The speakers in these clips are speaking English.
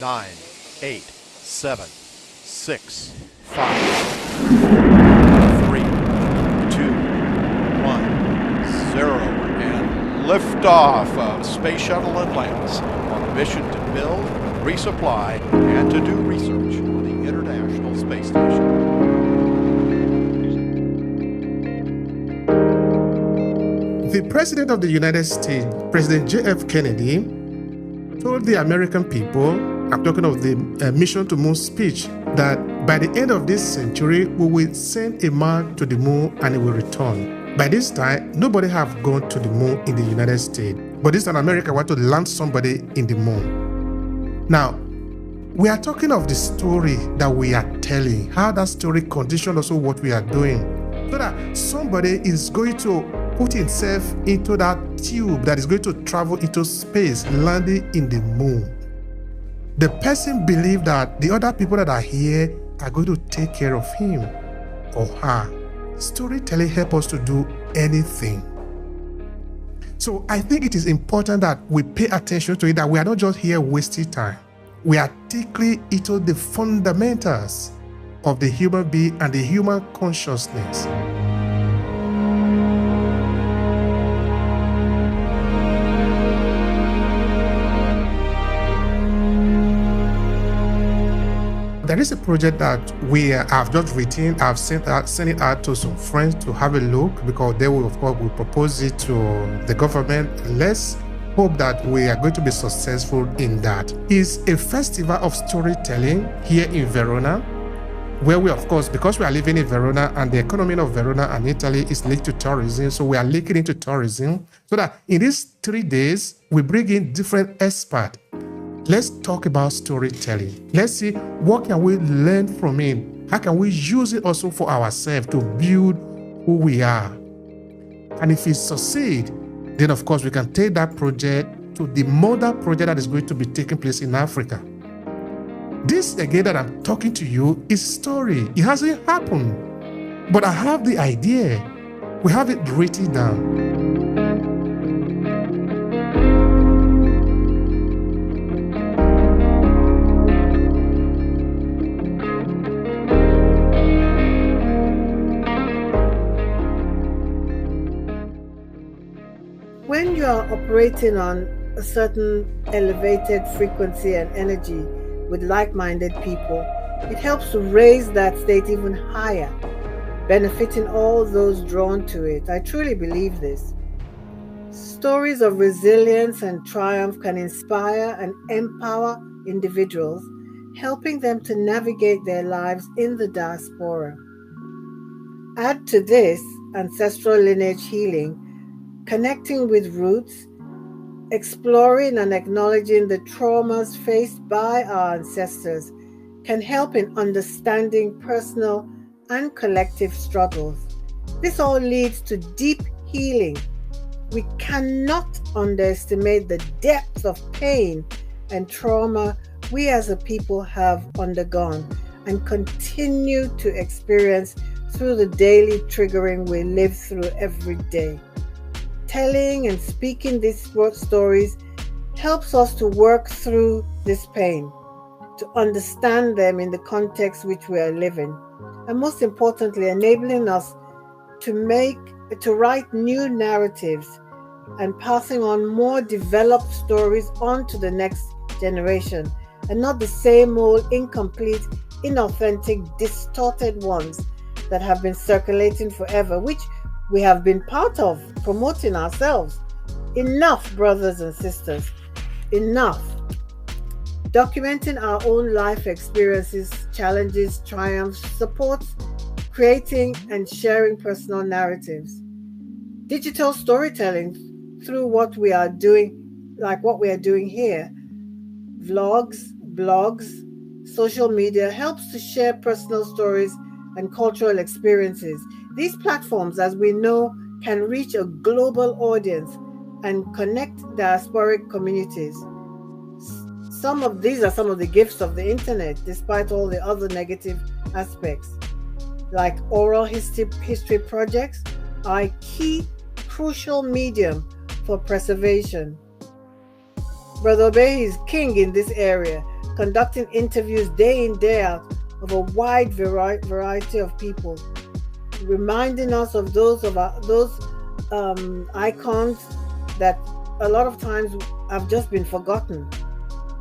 9, 8, 7, 6, 5, 3, 2, 1, 0, and liftoff of Space Shuttle Atlantis on a mission to build, resupply, and to do research on the International Space Station. The President of the United States, President JFK Kennedy, told the American people, I'm talking of the mission to moon speech, that by the end of this century, we will send a man to the moon and he will return. By this time, nobody have gone to the moon in the United States. But this time, America want to land somebody in the moon. Now, we are talking of the story that we are telling, how that story conditioned also what we are doing. So that somebody is going to put himself into that tube that is going to travel into space, landing in the moon. The person believes that the other people that are here are going to take care of him or her. Storytelling helps us to do anything. So I think it is important that we pay attention to it, that we are not just here wasting time. We are taking into the fundamentals of the human being and the human consciousness. There is a project that we have just written. I've sent it out to some friends to have a look, because they will, of course, will propose it to the government. Let's hope that we are going to be successful in that. It's a festival of storytelling here in Verona, where we, of course, because we are living in Verona and the economy of Verona and Italy is linked to tourism, so we are linking into tourism, so that in these 3 days, we bring in different experts. Let's talk about storytelling. Let's see what can we learn from it. How can we use it also for ourselves to build who we are? And if it succeeds, then of course we can take that project to the model project that is going to be taking place in Africa. This again that I'm talking to you is story. It hasn't happened, but I have the idea. We have it written down. When you are operating on a certain elevated frequency and energy with like-minded people, it helps to raise that state even higher, benefiting all those drawn to it. I truly believe this. Stories of resilience and triumph can inspire and empower individuals, helping them to navigate their lives in the diaspora. Add to this ancestral lineage healing, connecting with roots, exploring and acknowledging the traumas faced by our ancestors can help in understanding personal and collective struggles. This all leads to deep healing. We cannot underestimate the depth of pain and trauma we as a people have undergone and continue to experience through the daily triggering we live through every day. Telling and speaking these stories helps us to work through this pain, to understand them in the context which we are living, and most importantly, enabling us to write new narratives and passing on more developed stories on to the next generation, and not the same old incomplete, inauthentic, distorted ones that have been circulating forever, which we have been part of, promoting ourselves. Enough, brothers and sisters, enough. Documenting our own life experiences, challenges, triumphs, supports creating and sharing personal narratives. Digital storytelling through what we are doing, like what we are doing here. Vlogs, blogs, social media helps to share personal stories and cultural experiences. These platforms, as we know, can reach a global audience and connect diasporic communities. These are some of the gifts of the internet, despite all the other negative aspects. Like oral history projects are a key, crucial medium for preservation. Brother Obehi is king in this area, conducting interviews day in, day out of a wide variety of people, reminding us of those icons that a lot of times have just been forgotten,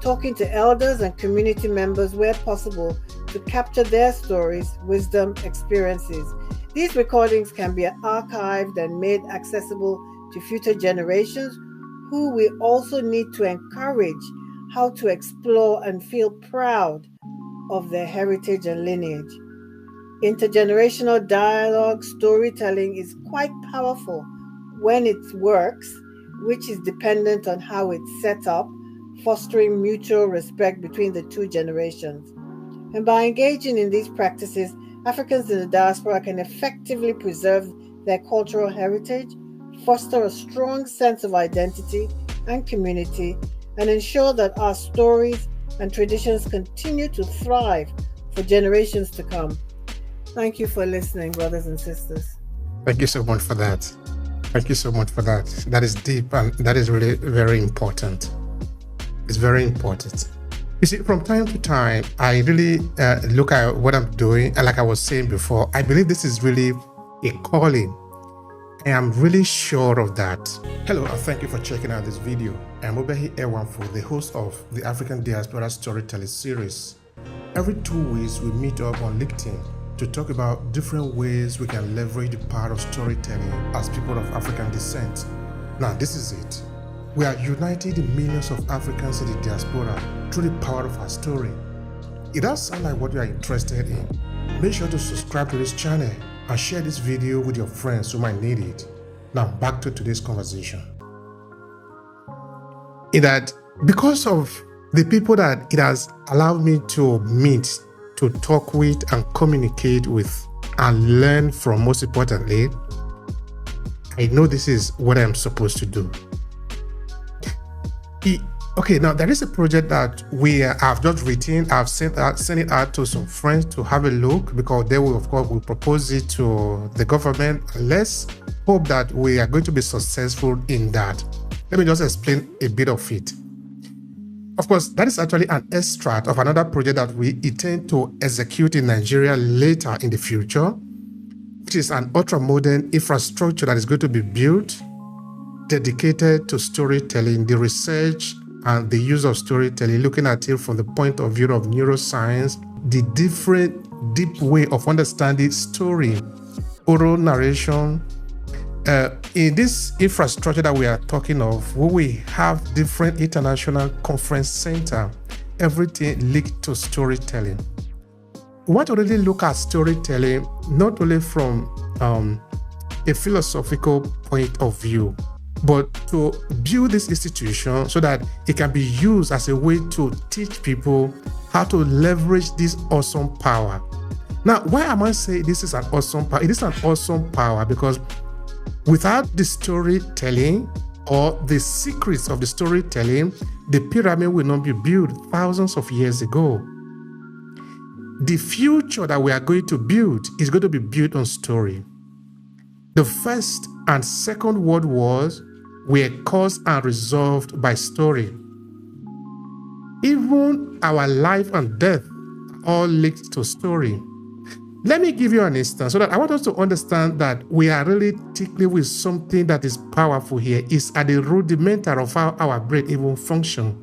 talking to elders and community members where possible to capture their stories, wisdom, experiences. These recordings can be archived and made accessible to future generations who we also need to encourage how to explore and feel proud of their heritage and lineage. Intergenerational dialogue storytelling is quite powerful when it works, which is dependent on how it's set up, fostering mutual respect between the two generations. And by engaging in these practices, Africans in the diaspora can effectively preserve their cultural heritage, foster a strong sense of identity and community, and ensure that our stories and traditions continue to thrive for generations to come. Thank you for listening, brothers and sisters. Thank you so much for that. Thank you so much for that. That is deep and that is really very important. It's very important. You see, from time to time, I really look at what I'm doing, and like I was saying before, I believe this is really a calling. I am really sure of that. Hello, and thank you for checking out this video. I'm Obehi, the host of the African Diaspora Storytelling Series. Every 2 weeks, we meet up on LinkedIn to talk about different ways we can leverage the power of storytelling as people of African descent. Now, this is it. We are uniting the millions of Africans in the diaspora through the power of our story. It does sound like what you are interested in. Make sure to subscribe to this channel and share this video with your friends who might need it. Now, back to today's conversation. In that, because of the people that it has allowed me to meet, to talk with and communicate with and learn from, most importantly, I know this is what I'm supposed to do. Okay, now there is a project that I've just written. I've sent it out to some friends to have a look, because they will, of course, will propose it to the government. Let's hope that we are going to be successful in that. Let me just explain a bit of it. Of course, that is actually an extract of another project that we intend to execute in Nigeria later in the future, which is an ultra-modern infrastructure that is going to be built dedicated to storytelling, the research and the use of storytelling, looking at it from the point of view of neuroscience, the different deep way of understanding story, oral narration. In this infrastructure that we are talking of, we will have different international conference center, everything linked to storytelling. We want to really look at storytelling not only from a philosophical point of view, but to build this institution so that it can be used as a way to teach people how to leverage this awesome power. Now, why am I saying this is an awesome power? It is an awesome power because without the storytelling or the secrets of the storytelling, the pyramid will not be built thousands of years ago. The future that we are going to build is going to be built on story. The First and Second World Wars were caused and resolved by story. Even our life and death all linked to story. Let me give you an instance so that I want us to understand that we are really tickling with something that is powerful here. It's at the rudimentary of how our brain even functions.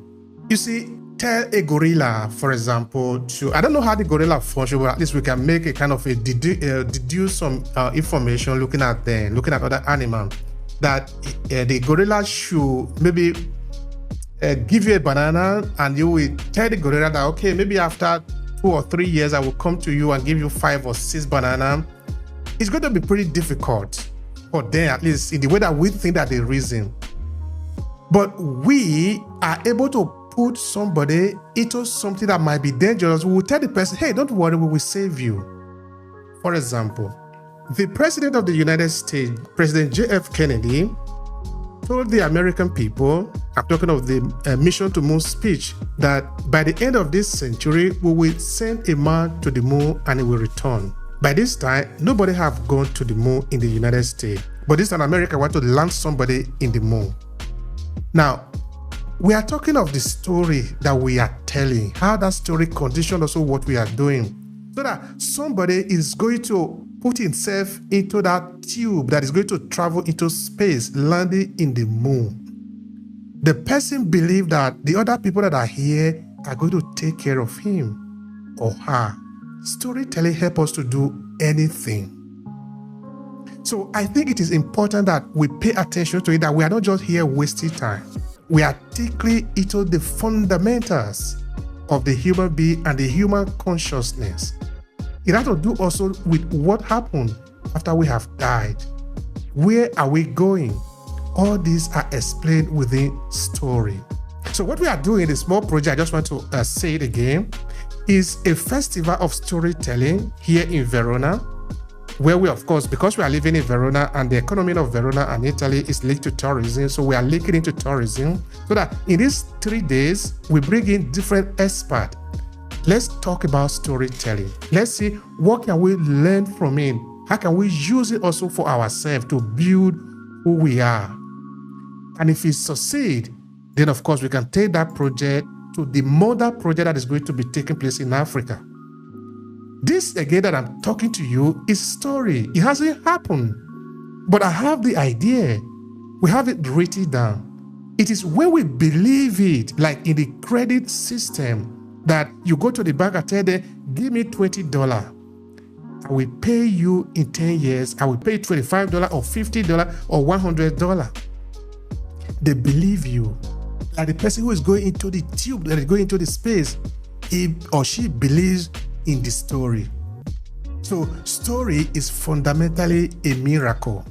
You see, tell a gorilla, for example, I don't know how the gorilla functions, but at least we can make a kind of a deduce some information looking at other animals, that the gorilla should maybe give you a banana, and you will tell the gorilla that, okay, maybe after 2 or 3 years, I will come to you and give you 5 or 6 bananas. It's going to be pretty difficult for them, at least in the way that we think that they reason. But we are able to put somebody into something that might be dangerous. We will tell the person, hey, don't worry, we will save you. For example, the President of the United States, President JFK Kennedy, told the American people, I'm talking of the Mission to Moon speech, that by the end of this century, we will send a man to the moon and he will return. By this time, nobody have gone to the moon in the United States. But this time, America want to land somebody in the moon. Now, we are talking of the story that we are telling, how that story conditioned also what we are doing. So that somebody is going to put himself into that tube that is going to travel into space, landing in the moon. The person believes that the other people that are here are going to take care of him or her. Storytelling helps us to do anything. So I think it is important that we pay attention to it, that we are not just here wasting time. We are taking into the fundamentals of the human being and the human consciousness. It has to do also with what happened after we have died. Where are we going? All these are explained within story. So what we are doing in the small project, I just want to say it again, is a festival of storytelling here in Verona, where we, of course, because we are living in Verona and the economy of Verona and Italy is linked to tourism, so we are linking into tourism, so that in these 3 days, we bring in different experts. Let's talk about storytelling. Let's see what can we learn from it. How can we use it also for ourselves to build who we are? And if we succeed, then of course we can take that project to the mother project that is going to be taking place in Africa. This again that I'm talking to you is story. It hasn't happened, but I have the idea. We have it written down. It is when we believe it, like in the credit system, that you go to the bank and tell them, give me $20. I will pay you in 10 years. I will pay $25 or $50 or $100. They believe you. Like the person who is going into the tube, that is going into the space, he or she believes in the story. So story is fundamentally a miracle.